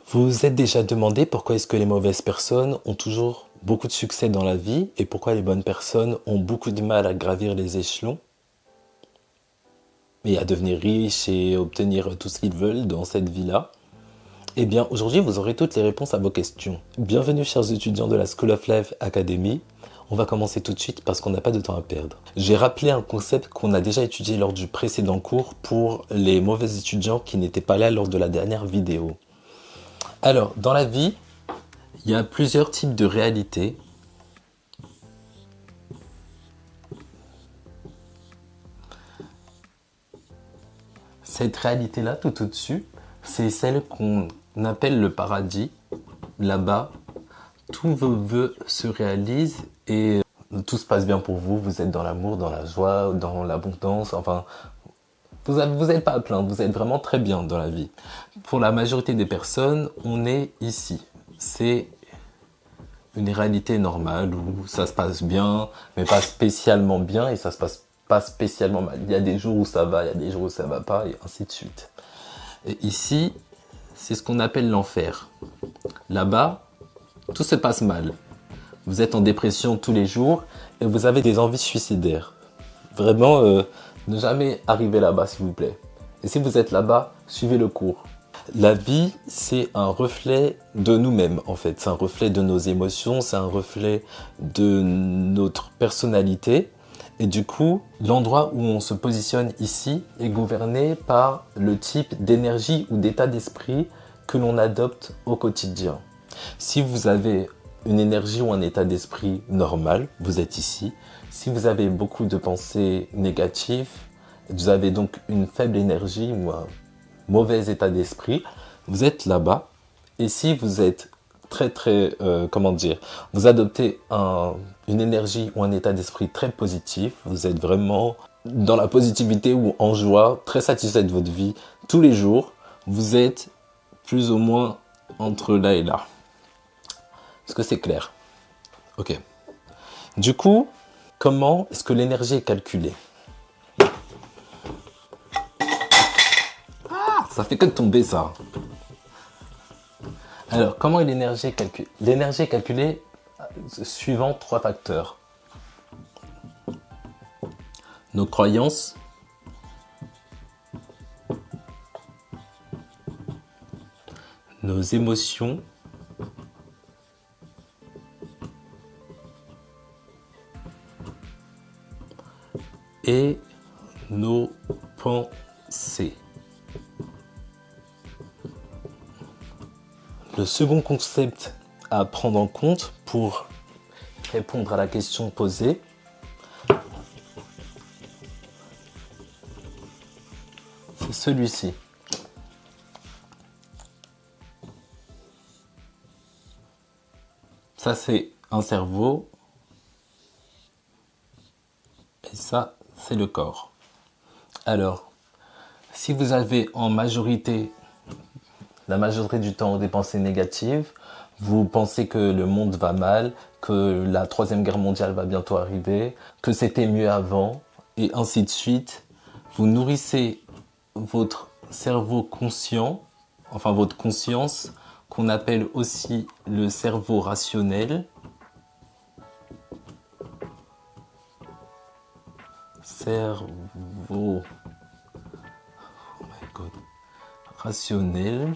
Vous vous êtes déjà demandé pourquoi est-ce que les mauvaises personnes ont toujours beaucoup de succès dans la vie et pourquoi les bonnes personnes ont beaucoup de mal à gravir les échelons et à devenir riches et obtenir tout ce qu'ils veulent dans cette vie-là? Eh bien, aujourd'hui, vous aurez toutes les réponses à vos questions. Bienvenue, chers étudiants de la School of Life Academy. On va commencer tout de suite parce qu'on n'a pas de temps à perdre. J'ai rappelé un concept qu'on a déjà étudié lors du précédent cours pour les mauvais étudiants qui n'étaient pas là lors de la dernière vidéo. Alors, dans la vie, il y a plusieurs types de réalités. Cette réalité-là, tout au-dessus, c'est celle qu'on appelle le paradis. Là-bas, tous vos vœux se réalisent et tout se passe bien pour vous. Vous êtes dans l'amour, dans la joie, dans l'abondance. Enfin, vous n'êtes pas à plaindre. Vous êtes vraiment très bien dans la vie. Pour la majorité des personnes, on est ici. C'est une réalité normale où ça se passe bien, mais pas spécialement bien et ça se passe pas spécialement mal. Il y a des jours où ça va, il y a des jours où ça va pas et ainsi de suite. Et ici, c'est ce qu'on appelle l'enfer. Là-bas, tout se passe mal. Vous êtes en dépression tous les jours et vous avez des envies suicidaires. Vraiment, ne jamais arriver là-bas, s'il vous plaît. Et si vous êtes là-bas, suivez le cours. La vie, c'est un reflet de nous-mêmes, en fait. C'est un reflet de nos émotions, c'est un reflet de notre personnalité. Et du coup, l'endroit où on se positionne ici est gouverné par le type d'énergie ou d'état d'esprit que l'on adopte au quotidien. Si vous avez une énergie ou un état d'esprit normal, vous êtes ici. Si vous avez beaucoup de pensées négatives, vous avez donc une faible énergie ou un mauvais état d'esprit, vous êtes là-bas. Et si vous êtes vous adoptez une énergie ou un état d'esprit très positif, vous êtes vraiment dans la positivité ou en joie, très satisfait de votre vie tous les jours, vous êtes plus ou moins entre là et là. Est-ce que c'est clair? Ok. Du coup, comment est-ce que l'énergie est calculée? Ça fait que de tomber ça. Alors, comment est l'énergie calculée? L'énergie est calculée suivant 3 facteurs. Nos croyances, nos émotions, et nos pensées. Le second concept à prendre en compte pour répondre à la question posée, c'est celui-ci. Ça, c'est un cerveau et ça, c'est le corps. Alors, si vous avez en majorité, la majorité du temps, des pensées négatives, vous pensez que le monde va mal, que la 3e guerre mondiale va bientôt arriver, que c'était mieux avant, et ainsi de suite. Vous nourrissez votre cerveau conscient, enfin votre conscience, qu'on appelle aussi le cerveau rationnel. Cerveau rationnel.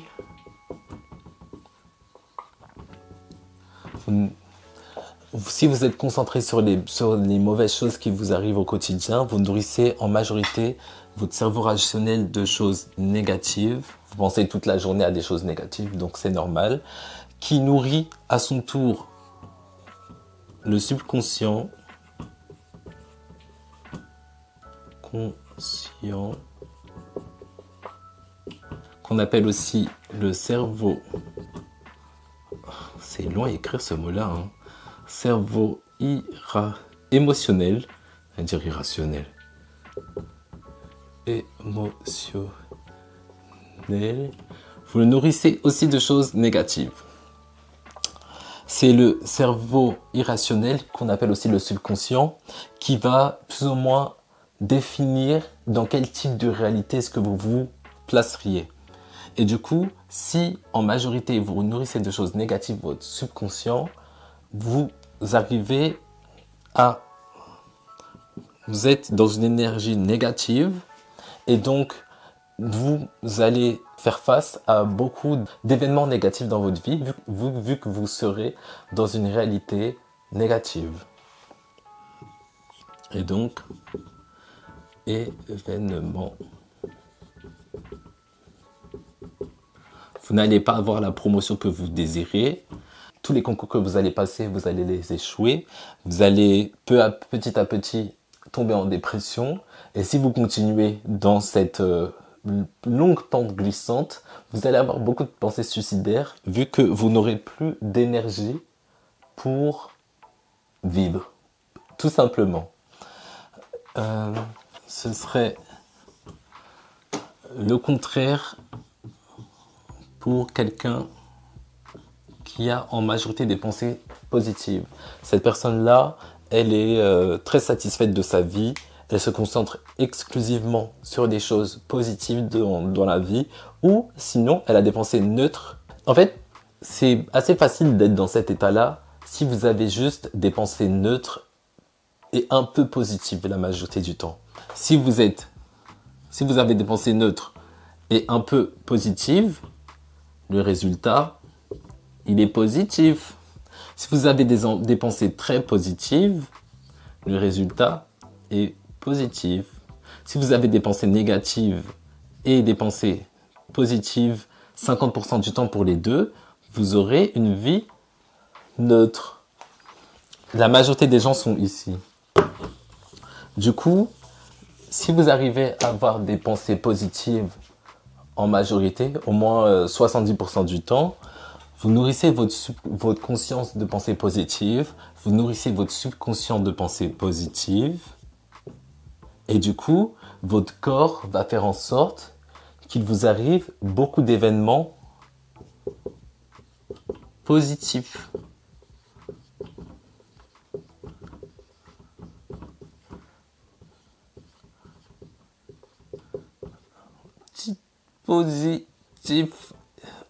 Si vous êtes concentré sur les mauvaises choses qui vous arrivent au quotidien, vous nourrissez en majorité votre cerveau rationnel de choses négatives. Vous pensez toute la journée à des choses négatives, donc c'est normal. Qui nourrit à son tour le subconscient, qu'on appelle aussi le cerveau. C'est long à écrire ce mot-là, hein. Cerveau émotionnel, on va dire irrationnel. Émotionnel. Vous le nourrissez aussi de choses négatives. C'est le cerveau irrationnel, qu'on appelle aussi le subconscient, qui va plus ou moins définir dans quel type de réalité est-ce que vous vous placeriez. Et du coup, si en majorité vous nourrissez de choses négatives votre subconscient, vous arrivez à... Vous êtes dans une énergie négative et donc vous allez faire face à beaucoup d'événements négatifs dans votre vie vu que vous serez dans une réalité négative. Et donc, événements. Vous n'allez pas avoir la promotion que vous désirez. Tous les concours que vous allez passer, vous allez les échouer. Vous allez petit à petit tomber en dépression. Et si vous continuez dans cette longue pente glissante, vous allez avoir beaucoup de pensées suicidaires vu que vous n'aurez plus d'énergie pour vivre. Tout simplement. Ce serait le contraire pour quelqu'un qui a en majorité des pensées positives. Cette personne-là, elle est très satisfaite de sa vie. Elle se concentre exclusivement sur des choses positives dans la vie. Ou sinon, elle a des pensées neutres. En fait, c'est assez facile d'être dans cet état-là si vous avez juste des pensées neutres et un peu positives la majorité du temps. Si vous avez des pensées neutres et un peu positives, le résultat, il est positif. Si vous avez des pensées très positives, le résultat est positif. Si vous avez des pensées négatives et des pensées positives, 50% du temps pour les deux, vous aurez une vie neutre. La majorité des gens sont ici. Du coup, si vous arrivez à avoir des pensées positives en majorité, au moins 70% du temps, vous nourrissez votre conscience de pensées positives, vous nourrissez votre subconscient de pensées positives, et du coup, votre corps va faire en sorte qu'il vous arrive beaucoup d'événements positifs. Positif.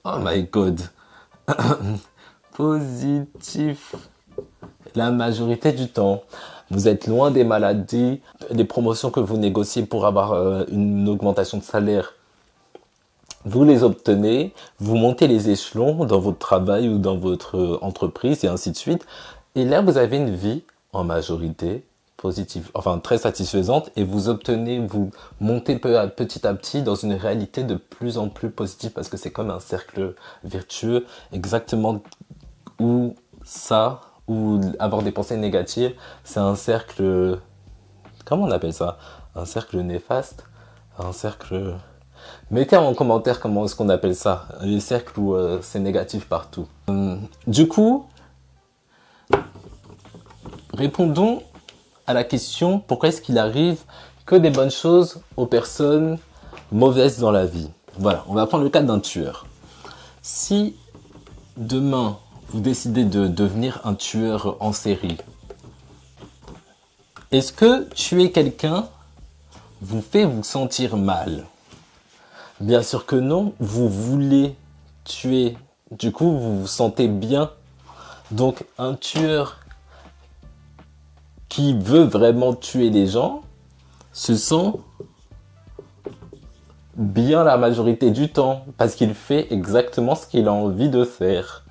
Oh my god. Positif. La majorité du temps. Vous êtes loin des maladies, des promotions que vous négociez pour avoir une augmentation de salaire. Vous les obtenez, vous montez les échelons dans votre travail ou dans votre entreprise et ainsi de suite. Et là, vous avez une vie en majorité positive, enfin très satisfaisante, et vous montez petit à petit dans une réalité de plus en plus positive parce que c'est comme un cercle vertueux, exactement où avoir des pensées négatives, c'est un cercle, comment on appelle ça? Un cercle néfaste? Un cercle... Mettez en commentaire comment est-ce qu'on appelle ça, les cercles où c'est négatif partout. Du coup, répondons à la question pourquoi est-ce qu'il arrive que des bonnes choses aux personnes mauvaises dans la vie. Voilà, on va prendre le cas d'un tueur. Si demain vous décidez de devenir un tueur en série, est-ce que tuer quelqu'un vous fait vous sentir mal? Bien sûr que non, vous voulez tuer, du coup vous vous sentez bien. Donc un tueur qui veut vraiment tuer les gens se sent bien la majorité du temps parce qu'il fait exactement ce qu'il a envie de faire.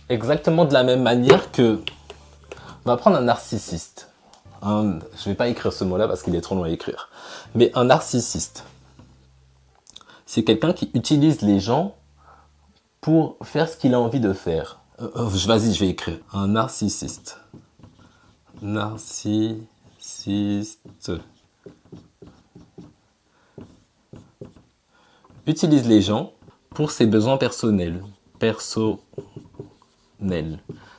Exactement de la même manière que... On va prendre un narcissiste. Je vais pas écrire ce mot-là parce qu'il est trop long à écrire. Mais un narcissiste, c'est quelqu'un qui utilise les gens pour faire ce qu'il a envie de faire. Vas-y, je vais écrire. Un narcissiste. Narcissiste. Utilise les gens pour ses besoins personnels. Personnels.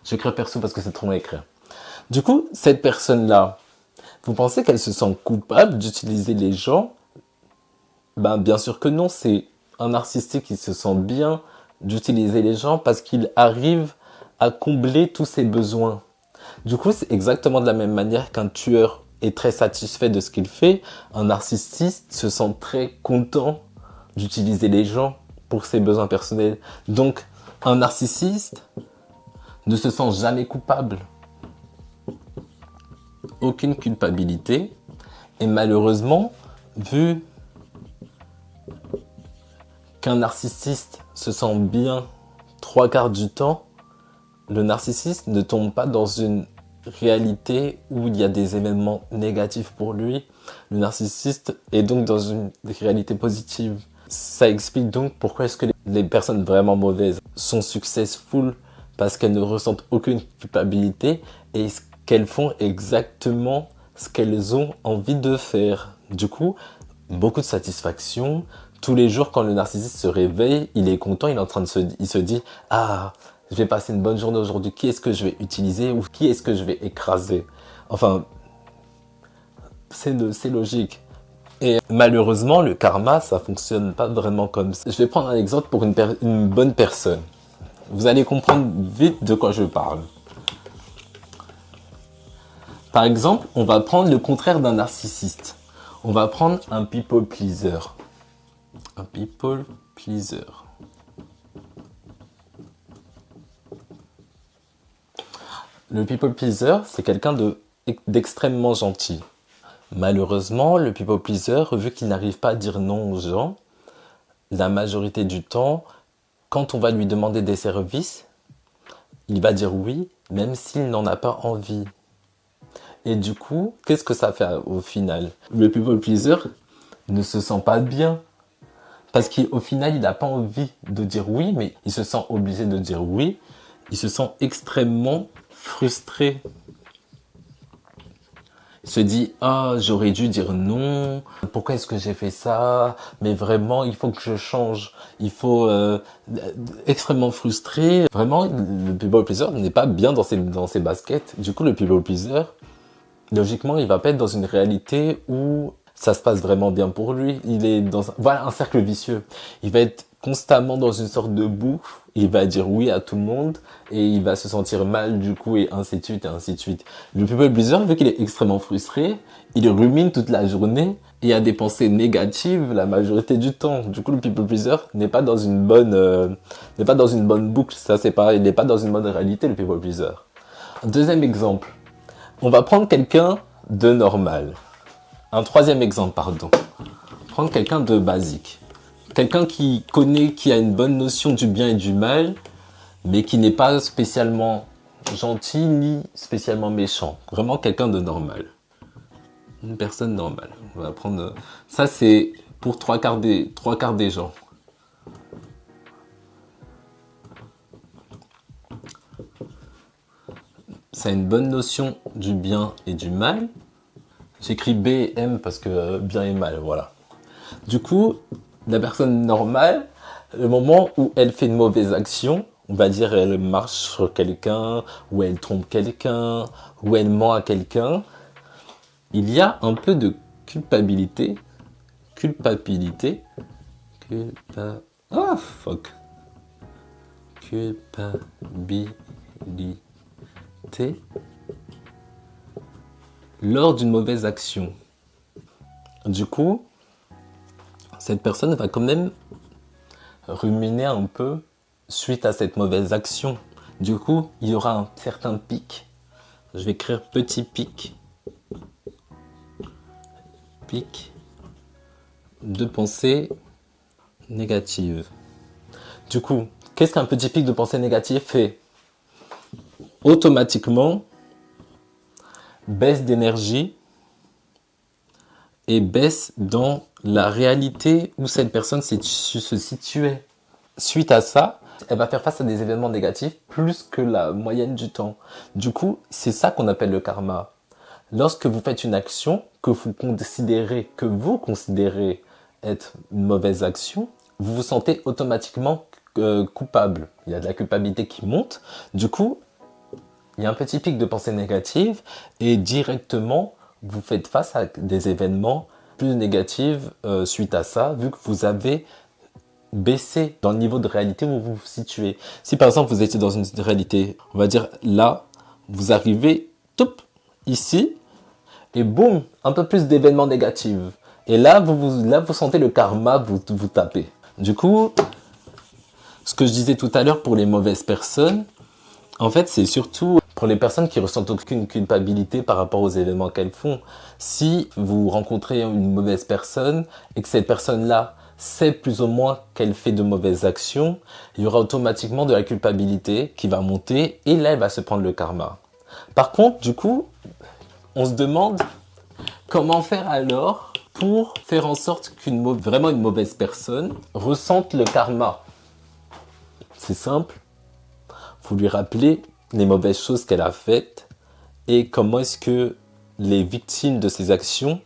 J'écris perso parce que c'est trop long à écrire. Du coup, cette personne-là, vous pensez qu'elle se sent coupable d'utiliser les gens? Ben, bien sûr que non, c'est un narcissique qui se sent bien d'utiliser les gens parce qu'il arrive à combler tous ses besoins. Du coup, c'est exactement de la même manière qu'un tueur est très satisfait de ce qu'il fait, un narcissiste se sent très content d'utiliser les gens pour ses besoins personnels. Donc, un narcissiste ne se sent jamais coupable. Aucune culpabilité. Et malheureusement, vu qu'un narcissiste se sent bien 3/4 du temps, le narcissiste ne tombe pas dans une réalité où il y a des événements négatifs pour lui. Le narcissiste est donc dans une réalité positive. Ça explique donc pourquoi est-ce que les personnes vraiment mauvaises sont successful, parce qu'elles ne ressentent aucune culpabilité et qu'elles font exactement ce qu'elles ont envie de faire. Du coup, beaucoup de satisfaction. Tous les jours, quand le narcissiste se réveille, il est content, il est en train de il se dit « Ah, je vais passer une bonne journée aujourd'hui, qui est-ce que je vais utiliser ou qui est-ce que je vais écraser ?» Enfin, c'est logique. Et malheureusement, le karma, ça fonctionne pas vraiment comme ça. Je vais prendre un exemple pour une bonne personne. Vous allez comprendre vite de quoi je parle. Par exemple, on va prendre le contraire d'un narcissiste. On va prendre un people pleaser. Un people pleaser. Le people pleaser, c'est quelqu'un d'extrêmement gentil. Malheureusement, le people pleaser, vu qu'il n'arrive pas à dire non aux gens, la majorité du temps, quand on va lui demander des services, il va dire oui, même s'il n'en a pas envie. Et du coup, qu'est-ce que ça fait au final? Le people pleaser ne se sent pas bien. Parce qu'au final, il n'a pas envie de dire oui, mais il se sent obligé de dire oui. Il se sent extrêmement frustré. Il se dit « Ah, j'aurais dû dire non. Pourquoi est-ce que j'ai fait ça? Mais vraiment, il faut que je change. Il faut... extrêmement frustré. » Vraiment, le people pleaser n'est pas bien dans ses baskets. Du coup, le people pleaser, logiquement, il va pas être dans une réalité où ça se passe vraiment bien pour lui. Il est dans un cercle vicieux. Il va être constamment dans une sorte de boucle. Il va dire oui à tout le monde et il va se sentir mal du coup et ainsi de suite et ainsi de suite. Le people pleaser, vu qu'il est extrêmement frustré, il rumine toute la journée et a des pensées négatives la majorité du temps. Du coup, le people pleaser n'est pas dans une bonne boucle. Ça, c'est pas, il n'est pas dans une bonne réalité, le people pleaser. Un deuxième exemple. On va prendre quelqu'un de normal. Un troisième exemple, pardon. Prendre quelqu'un de basique. Quelqu'un qui connaît, qui a une bonne notion du bien et du mal, mais qui n'est pas spécialement gentil ni spécialement méchant. Vraiment quelqu'un de normal. Une personne normale. On va prendre... Ça, c'est pour trois quarts des gens. Ça a une bonne notion du bien et du mal. J'écris B et M parce que bien et mal, voilà. Du coup, la personne normale, le moment où elle fait une mauvaise action, on va dire elle marche sur quelqu'un, ou elle trompe quelqu'un, ou elle ment à quelqu'un, il y a un peu de culpabilité. Ah, fuck. Culpabilité lors d'une mauvaise action. Du coup, cette personne va quand même ruminer un peu suite à cette mauvaise action. Du coup, il y aura un certain pic. Je vais écrire petit pic. Pic de pensée négative. Du coup, qu'est-ce qu'un petit pic de pensée négative fait? Automatiquement, baisse d'énergie et baisse dans la réalité où cette personne se situait. Suite à ça, elle va faire face à des événements négatifs plus que la moyenne du temps. Du coup, c'est ça qu'on appelle le karma. Lorsque vous faites une action que vous considérez être une mauvaise action, vous vous sentez automatiquement coupable. Il y a de la culpabilité qui monte. Du coup, il y a un petit pic de pensée négative et directement, vous faites face à des événements plus négatifs suite à ça, vu que vous avez baissé dans le niveau de réalité où vous vous situez. Si par exemple, vous étiez dans une réalité, on va dire là, vous arrivez ici, et boum, un peu plus d'événements négatifs. Et là, vous sentez le karma vous taper. Du coup, ce que je disais tout à l'heure pour les mauvaises personnes, en fait, c'est surtout pour les personnes qui ressentent aucune culpabilité par rapport aux événements qu'elles font. Si vous rencontrez une mauvaise personne et que cette personne-là sait plus ou moins qu'elle fait de mauvaises actions, il y aura automatiquement de la culpabilité qui va monter et là, elle va se prendre le karma. Par contre, du coup, on se demande comment faire alors pour faire en sorte vraiment une mauvaise personne ressente le karma. C'est simple, faut lui rappeler les mauvaises choses qu'elle a faites et comment est-ce que les victimes de ces actions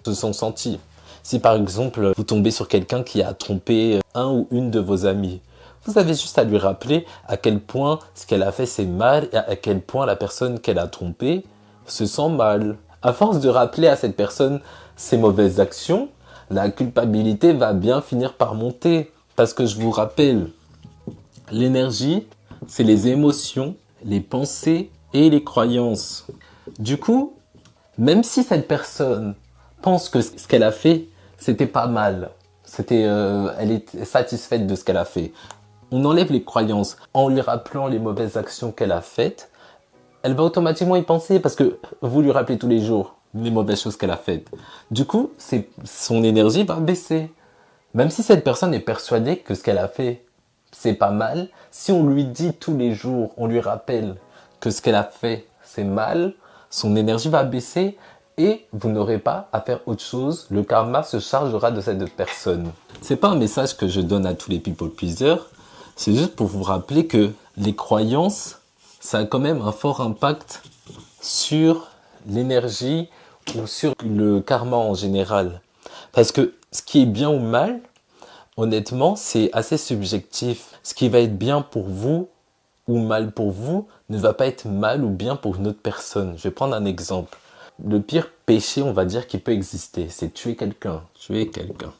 se sont senties. Si par exemple vous tombez sur quelqu'un qui a trompé un ou une de vos amis, vous avez juste à lui rappeler à quel point ce qu'elle a fait c'est mal et à quel point la personne qu'elle a trompée se sent mal. À force de rappeler à cette personne ses mauvaises actions, la culpabilité va bien finir par monter. Parce que je vous rappelle, l'énergie, c'est les émotions, les pensées et les croyances. Du coup, même si cette personne pense que ce qu'elle a fait, c'était pas mal, elle est satisfaite de ce qu'elle a fait, on enlève les croyances en lui rappelant les mauvaises actions qu'elle a faites, elle va automatiquement y penser parce que vous lui rappelez tous les jours les mauvaises choses qu'elle a faites. Du coup, son énergie va baisser. Même si cette personne est persuadée que ce qu'elle a fait, c'est pas mal, si on lui dit tous les jours, on lui rappelle que ce qu'elle a fait, c'est mal, son énergie va baisser et vous n'aurez pas à faire autre chose. Le karma se chargera de cette personne. C'est pas un message que je donne à tous les people pleasers, c'est juste pour vous rappeler que les croyances, ça a quand même un fort impact sur l'énergie ou sur le karma en général. Parce que ce qui est bien ou mal, honnêtement, c'est assez subjectif. Ce qui va être bien pour vous ou mal pour vous ne va pas être mal ou bien pour une autre personne. Je vais prendre un exemple. Le pire péché, on va dire, qui peut exister, c'est tuer quelqu'un. Tuer quelqu'un.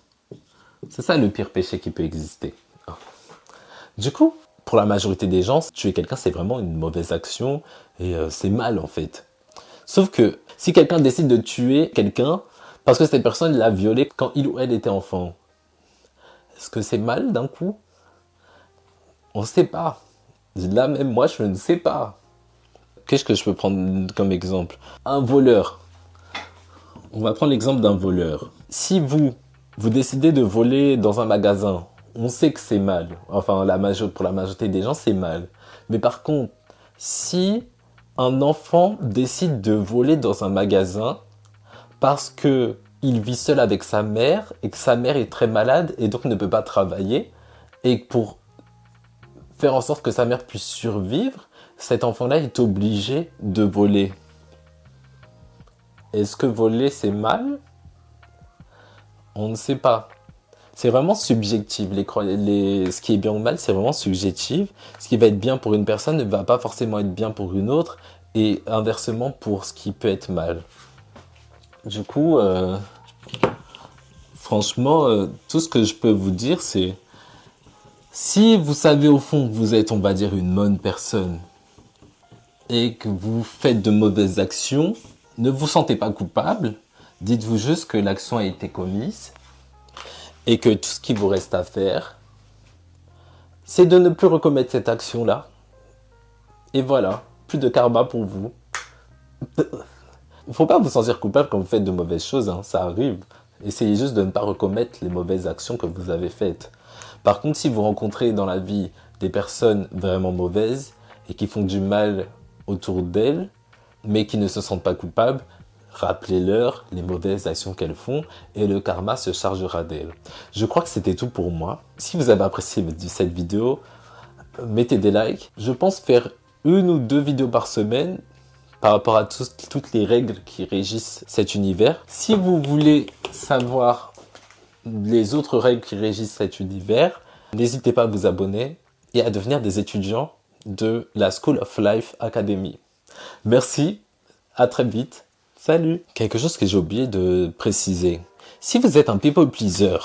C'est ça le pire péché qui peut exister. Du coup, pour la majorité des gens, tuer quelqu'un, c'est vraiment une mauvaise action et c'est mal en fait. Sauf que si quelqu'un décide de tuer quelqu'un parce que cette personne l'a violé quand il ou elle était enfant, est-ce que c'est mal d'un coup? On ne sait pas. Là même moi, je ne sais pas. Qu'est-ce que je peux prendre comme exemple? Un voleur. On va prendre l'exemple d'un voleur. Si vous décidez de voler dans un magasin, on sait que c'est mal. Enfin, pour la majorité des gens, c'est mal. Mais par contre, si un enfant décide de voler dans un magasin parce que il vit seul avec sa mère et que sa mère est très malade et donc ne peut pas travailler, et pour faire en sorte que sa mère puisse survivre, cet enfant-là est obligé de voler. Est-ce que voler c'est mal? On ne sait pas. C'est vraiment subjectif. Ce qui est bien ou mal, c'est vraiment subjectif. Ce qui va être bien pour une personne ne va pas forcément être bien pour une autre, et inversement pour ce qui peut être mal. Du coup, franchement, tout ce que je peux vous dire, c'est si vous savez au fond que vous êtes, on va dire, une bonne personne et que vous faites de mauvaises actions, ne vous sentez pas coupable. Dites-vous juste que l'action a été commise et que tout ce qui vous reste à faire, c'est de ne plus recommettre cette action-là. Et voilà, plus de karma pour vous. Il ne faut pas vous sentir coupable quand vous faites de mauvaises choses, hein, ça arrive. Essayez juste de ne pas recommettre les mauvaises actions que vous avez faites. Par contre, si vous rencontrez dans la vie des personnes vraiment mauvaises et qui font du mal autour d'elles, mais qui ne se sentent pas coupables, rappelez-leur les mauvaises actions qu'elles font et le karma se chargera d'elles. Je crois que c'était tout pour moi. Si vous avez apprécié cette vidéo, mettez des likes. Je pense faire 1 ou 2 vidéos par semaine par rapport à toutes les règles qui régissent cet univers. Si vous voulez savoir les autres règles qui régissent cet univers, n'hésitez pas à vous abonner et à devenir des étudiants de la School of Life Academy. Merci, à très vite, salut. Quelque chose que j'ai oublié de préciser. Si vous êtes un people pleaser,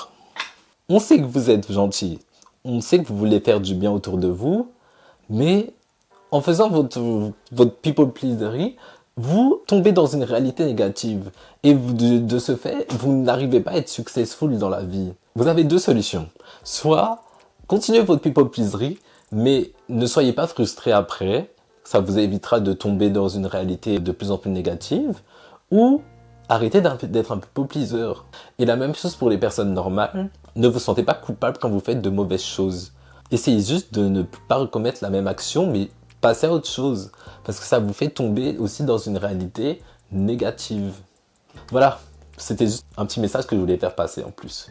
on sait que vous êtes gentil, on sait que vous voulez faire du bien autour de vous, mais en faisant votre people pleaserie, vous tombez dans une réalité négative et de ce fait, vous n'arrivez pas à être successful dans la vie. Vous avez deux solutions. Soit continuez votre people pleaserie, mais ne soyez pas frustré après. Ça vous évitera de tomber dans une réalité de plus en plus négative. Ou arrêtez d'être un people pleaser. Et la même chose pour les personnes normales. Ne vous sentez pas coupable quand vous faites de mauvaises choses. Essayez juste de ne pas recommettre la même action, mais passez à autre chose. Parce que ça vous fait tomber aussi dans une réalité négative. Voilà, c'était juste un petit message que je voulais faire passer en plus.